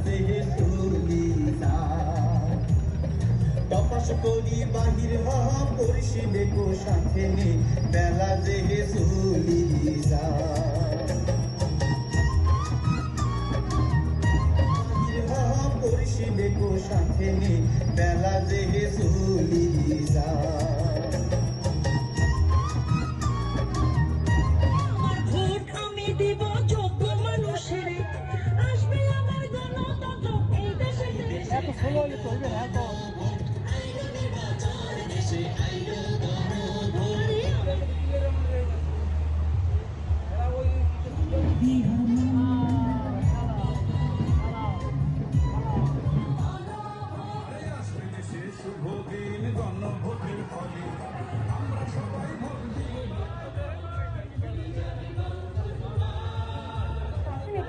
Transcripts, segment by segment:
যে সুলিসা তপস করি বাহির হওয়া পরিষিবে কো সাথে নে বেলা যে সুলিসা বাহির হওয়া পরিষিবে কো সাথে নে বেলা যে সুলিসা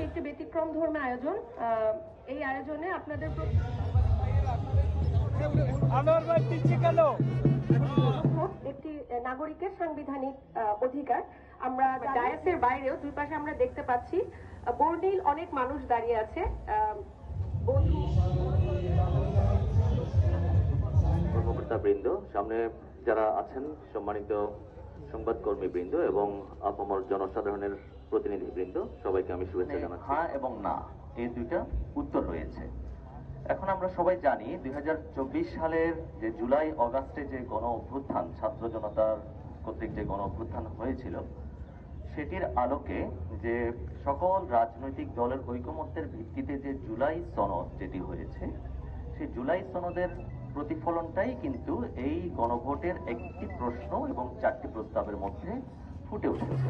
একটি ব্যতিক্রম ধর্মী আয়োজন। এই আয়োজনে আপনাদের একটি নাগরিকের সাংবিধানিক অধিকার। আমরা ডায়াসের বাইরেও দুই পাশে আমরা দেখতে পাচ্ছি বর্ণিল অনেক মানুষ দাঁড়িয়ে আছে। কর্মকর্তা বৃন্দ, সামনে যারা আছেন, সম্মানিত সংবাদকর্মী বৃন্দ এবং আপামর জনসাধারণের প্রতিনিধি বৃন্দ, সবাইকে আমি শুভেচ্ছা জানাচ্ছি। হ্যাঁ এবং না, এই দুইটা উত্তর রয়েছে। এখন আমরা সবাই জানি 2024 সালের যে জুলাই অগাস্টে যে গণ অভ্যুত্থান, ছাত্র জনতার কর্তৃক যে গণ অভ্যুত্থান হয়েছিল, সেটির আলোকে যে সকল রাজনৈতিক দলের ঐকমত্যের ভিত্তিতে যে জুলাই সনদ যেটি হয়েছে, সেই জুলাই সনদের প্রতিফলনটাই কিন্তু এই গণভোটের একটি প্রশ্ন এবং 4টি প্রস্তাবের মধ্যে ফুটে উঠেছে।